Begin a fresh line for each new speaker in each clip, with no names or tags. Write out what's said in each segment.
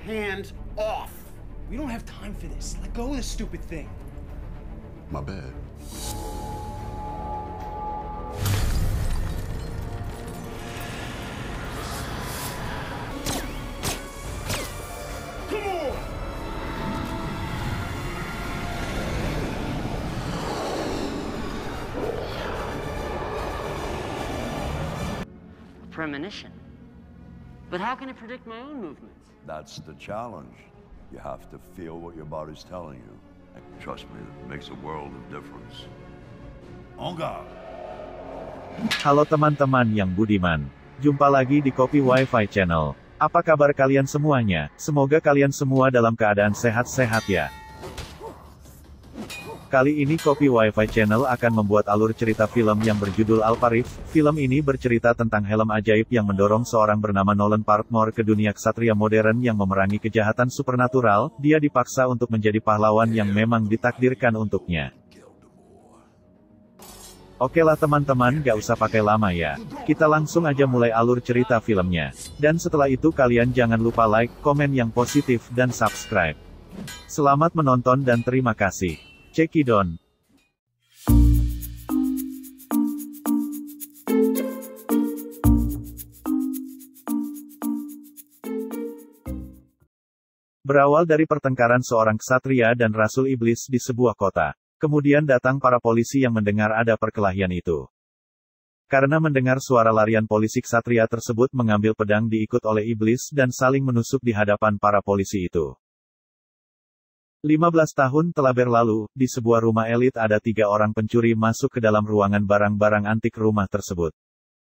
hands off.
We don't have time for this. Let go of this stupid thing.
My bad.
Come on!
Premonition. But how can I predict my own movements?
That's the challenge. You have to feel what your body's telling you. And trust me, it makes a world of difference. On guard.
Halo teman-teman yang budiman. Jumpa lagi di Kopi Wi-Fi Channel. Apa kabar kalian semuanya? Semoga kalian semua dalam keadaan sehat-sehat ya. Kali ini Kopi Wi-Fi Channel akan membuat alur cerita film yang berjudul Alparif. Film ini bercerita tentang helm ajaib yang mendorong seorang bernama Nolan Parkmore ke dunia ksatria modern yang memerangi kejahatan supernatural. Dia dipaksa untuk menjadi pahlawan yang memang ditakdirkan untuknya. Oke lah teman-teman, gak usah pakai lama ya. Kita langsung aja mulai alur cerita filmnya. Dan setelah itu kalian jangan lupa like, komen yang positif, dan subscribe. Selamat menonton dan terima kasih. Cekidon. Berawal dari pertengkaran seorang ksatria dan rasul iblis di sebuah kota. Kemudian datang para polisi yang mendengar ada perkelahian itu. Karena mendengar suara larian polisi ksatria tersebut mengambil pedang diikut oleh iblis dan saling menusuk di hadapan para polisi itu. 15 tahun telah berlalu, di sebuah rumah elit ada 3 orang pencuri masuk ke dalam ruangan barang-barang antik rumah tersebut.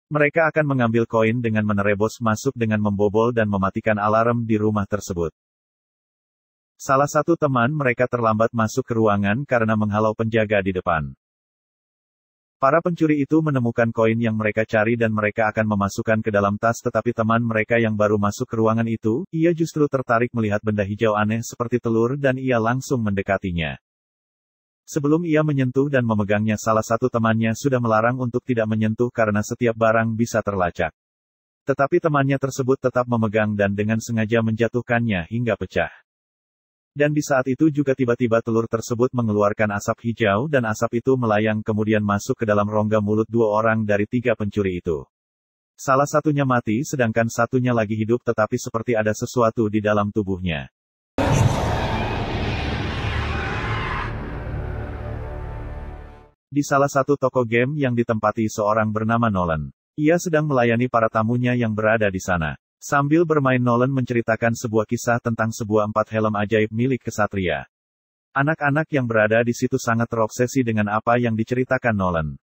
Mereka akan mengambil koin dengan menerobos masuk dengan membobol dan mematikan alarm di rumah tersebut. Salah satu teman mereka terlambat masuk ke ruangan karena menghalau penjaga di depan. Para pencuri itu menemukan koin yang mereka cari dan mereka akan memasukkan ke dalam tas, tetapi teman mereka yang baru masuk ke ruangan itu, ia justru tertarik melihat benda hijau aneh seperti telur dan ia langsung mendekatinya. Sebelum ia menyentuh dan memegangnya, salah satu temannya sudah melarang untuk tidak menyentuh karena setiap barang bisa terlacak. Tetapi temannya tersebut tetap memegang dan dengan sengaja menjatuhkannya hingga pecah. Dan di saat itu juga tiba-tiba telur tersebut mengeluarkan asap hijau dan asap itu melayang kemudian masuk ke dalam rongga mulut 2 orang dari 3 pencuri itu. Salah satunya mati sedangkan satunya lagi hidup tetapi seperti ada sesuatu di dalam tubuhnya. Di salah satu toko game yang ditempati seorang bernama Nolan. Ia sedang melayani para tamunya yang berada di sana. Sambil bermain Nolan menceritakan sebuah kisah tentang sebuah 4 helm ajaib milik ksatria. Anak-anak yang berada di situ sangat terobsesi dengan apa yang diceritakan Nolan.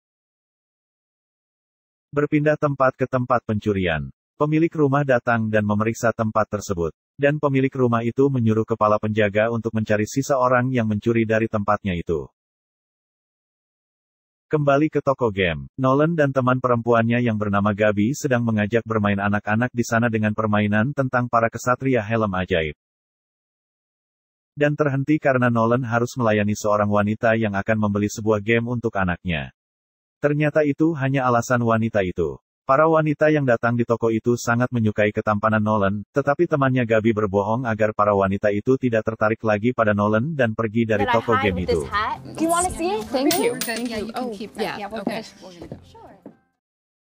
Berpindah tempat ke tempat pencurian. Pemilik rumah datang dan memeriksa tempat tersebut. Dan pemilik rumah itu menyuruh kepala penjaga untuk mencari sisa orang yang mencuri dari tempatnya itu. Kembali ke toko game, Nolan dan teman perempuannya yang bernama Gabi sedang mengajak bermain anak-anak di sana dengan permainan tentang para ksatria helm ajaib. Dan terhenti karena Nolan harus melayani seorang wanita yang akan membeli sebuah game untuk anaknya. Ternyata itu hanya alasan wanita itu. Para wanita yang datang di toko itu sangat menyukai ketampanan Nolan, tetapi temannya Gabi berbohong agar para wanita itu tidak tertarik lagi pada Nolan dan pergi dari toko game itu.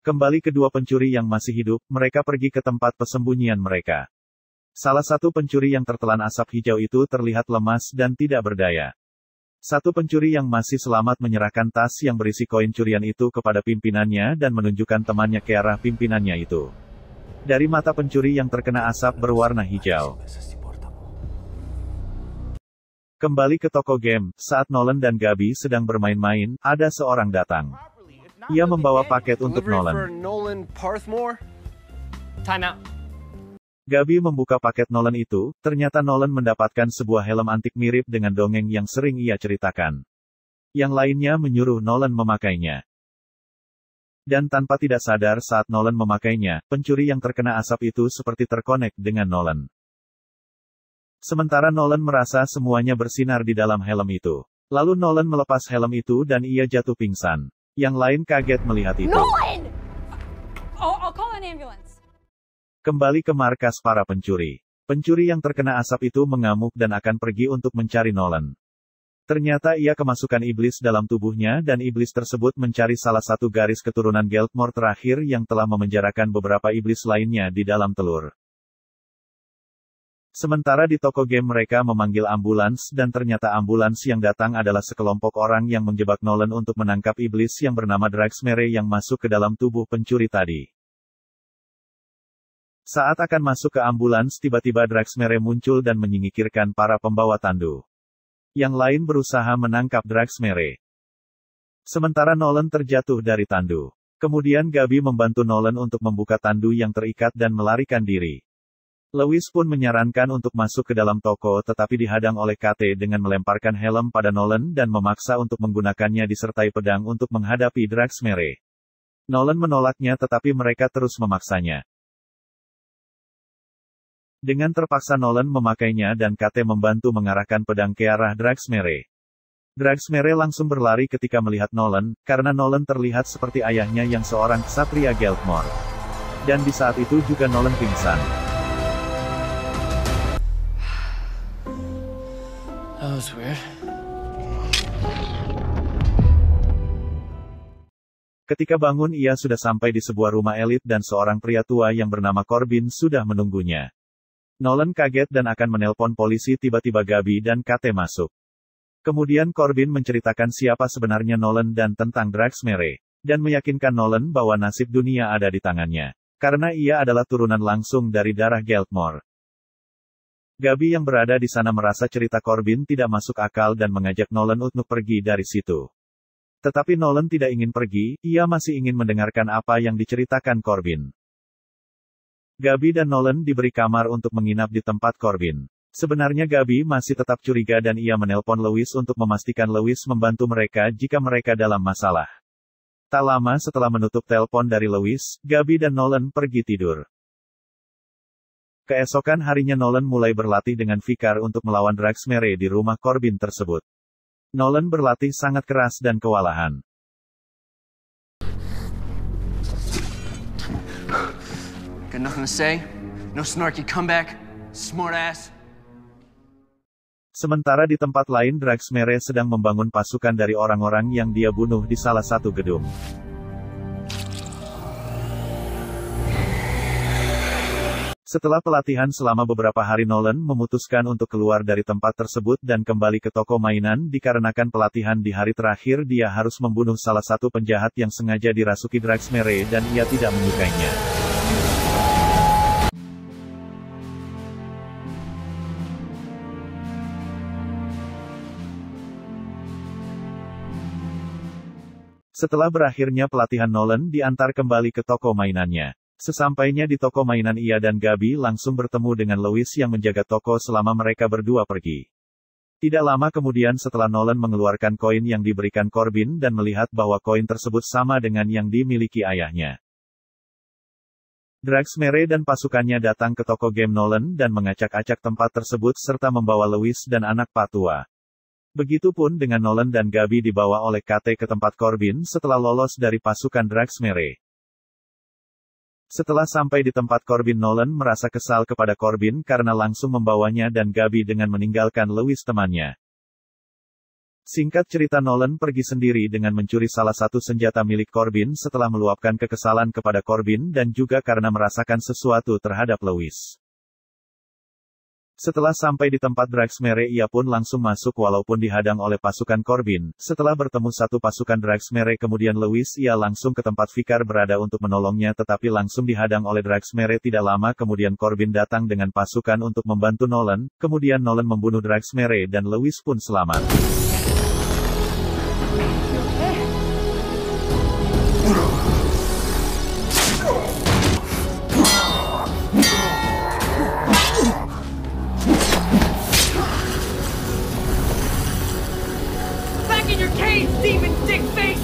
Kembali kedua pencuri yang masih hidup, mereka pergi ke tempat persembunyian mereka. Salah satu pencuri yang tertelan asap hijau itu terlihat lemas dan tidak berdaya. Satu pencuri yang masih selamat menyerahkan tas yang berisi koin curian itu kepada pimpinannya dan menunjukkan temannya ke arah pimpinannya itu. Dari mata pencuri yang terkena asap berwarna hijau. Kembali ke toko game, saat Nolan dan Gabi sedang bermain-main, ada seorang datang. Ia membawa paket untuk Nolan.
Time out.
Gabi membuka paket Nolan itu, ternyata Nolan mendapatkan sebuah helm antik mirip dengan dongeng yang sering ia ceritakan. Yang lainnya menyuruh Nolan memakainya. Dan tanpa tidak sadar saat Nolan memakainya, pencuri yang terkena asap itu seperti terkonek dengan Nolan. Sementara Nolan merasa semuanya bersinar di dalam helm itu. Lalu Nolan melepas helm itu dan ia jatuh pingsan. Yang lain kaget melihat itu.
Nolan! I'll call an ambulance.
Kembali ke markas para pencuri. Pencuri yang terkena asap itu mengamuk dan akan pergi untuk mencari Nolan. Ternyata ia kemasukan iblis dalam tubuhnya dan iblis tersebut mencari salah satu garis keturunan Geldmore terakhir yang telah memenjarakan beberapa iblis lainnya di dalam telur. Sementara di toko game mereka memanggil ambulans dan ternyata ambulans yang datang adalah sekelompok orang yang menjebak Nolan untuk menangkap iblis yang bernama Dragsmere yang masuk ke dalam tubuh pencuri tadi. Saat akan masuk ke ambulans tiba-tiba Dragsmere muncul dan menyingkirkan para pembawa tandu. Yang lain berusaha menangkap Dragsmere. Sementara Nolan terjatuh dari tandu. Kemudian Gabi membantu Nolan untuk membuka tandu yang terikat dan melarikan diri. Lewis pun menyarankan untuk masuk ke dalam toko tetapi dihadang oleh KT dengan melemparkan helm pada Nolan dan memaksa untuk menggunakannya disertai pedang untuk menghadapi Dragsmere. Nolan menolaknya tetapi mereka terus memaksanya. Dengan terpaksa Nolan memakainya dan KT membantu mengarahkan pedang ke arah Dragsmere. Dragsmere langsung berlari ketika melihat Nolan, karena Nolan terlihat seperti ayahnya yang seorang ksatria Geldmore. Dan di saat itu juga Nolan pingsan.
That was weird.
Ketika bangun ia sudah sampai di sebuah rumah elit dan seorang pria tua yang bernama Corbin sudah menunggunya. Nolan kaget dan akan menelpon polisi tiba-tiba Gabi dan KT masuk. Kemudian Corbin menceritakan siapa sebenarnya Nolan dan tentang Dragsmere, dan meyakinkan Nolan bahwa nasib dunia ada di tangannya. Karena ia adalah turunan langsung dari darah Geldmore. Gabi yang berada di sana merasa cerita Corbin tidak masuk akal dan mengajak Nolan untuk pergi dari situ. Tetapi Nolan tidak ingin pergi, ia masih ingin mendengarkan apa yang diceritakan Corbin. Gabi dan Nolan diberi kamar untuk menginap di tempat Corbin. Sebenarnya Gabi masih tetap curiga dan ia menelpon Lewis untuk memastikan Lewis membantu mereka jika mereka dalam masalah. Tak lama setelah menutup telepon dari Lewis, Gabi dan Nolan pergi tidur. Keesokan harinya Nolan mulai berlatih dengan Vicar untuk melawan Dragsmere di rumah Corbin tersebut. Nolan berlatih sangat keras dan kewalahan.
Got nothing to say? No snarky comeback? Smart ass?
Sementara di tempat lain Dragsmere sedang membangun pasukan dari orang-orang yang dia bunuh di salah satu gedung. Setelah pelatihan selama beberapa hari Nolan memutuskan untuk keluar dari tempat tersebut dan kembali ke toko mainan dikarenakan pelatihan di hari terakhir dia harus membunuh salah satu penjahat yang sengaja dirasuki Dragsmere dan ia tidak menyukainya. Setelah berakhirnya pelatihan Nolan diantar kembali ke toko mainannya. Sesampainya di toko mainan ia dan Gabi langsung bertemu dengan Lewis yang menjaga toko selama mereka berdua pergi. Tidak lama kemudian setelah Nolan mengeluarkan koin yang diberikan Corbin dan melihat bahwa koin tersebut sama dengan yang dimiliki ayahnya. Dragsmere dan pasukannya datang ke toko game Nolan dan mengacak-acak tempat tersebut serta membawa Lewis dan anak patua. Begitupun dengan Nolan dan Gabi dibawa oleh KT ke tempat Corbin setelah lolos dari pasukan Dragsmere. Setelah sampai di tempat Corbin Nolan merasa kesal kepada Corbin karena langsung membawanya dan Gabi dengan meninggalkan Lewis temannya. Singkat cerita Nolan pergi sendiri dengan mencuri salah satu senjata milik Corbin setelah meluapkan kekesalan kepada Corbin dan juga karena merasakan sesuatu terhadap Lewis. Setelah sampai di tempat Dragsmere ia pun langsung masuk walaupun dihadang oleh pasukan Corbin. Setelah bertemu satu pasukan Dragsmere kemudian Lewis ia langsung ke tempat Vicar berada untuk menolongnya tetapi langsung dihadang oleh Dragsmere. Tidak lama kemudian Corbin datang dengan pasukan untuk membantu Nolan. Kemudian Nolan membunuh Dragsmere dan Lewis pun selamat.
Demon dick face!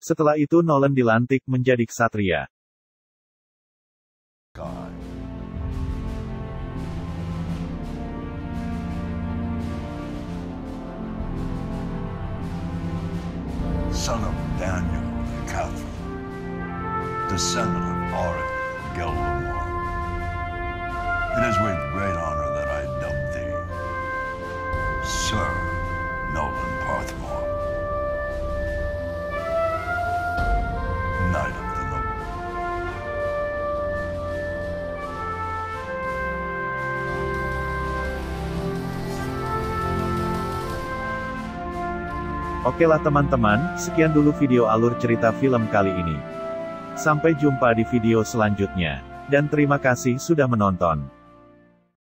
Setelah itu Nolan dilantik menjadi ksatria.
God. son of Daniel and Catherine, descendant of Auric and Geldomor. It is with great honor that I dub thee Sir Nolan Parthmore, Knight of the Noble.
Oke lah teman-teman, sekian dulu video alur cerita film kali ini. Sampai jumpa di video selanjutnya. Dan terima kasih sudah menonton.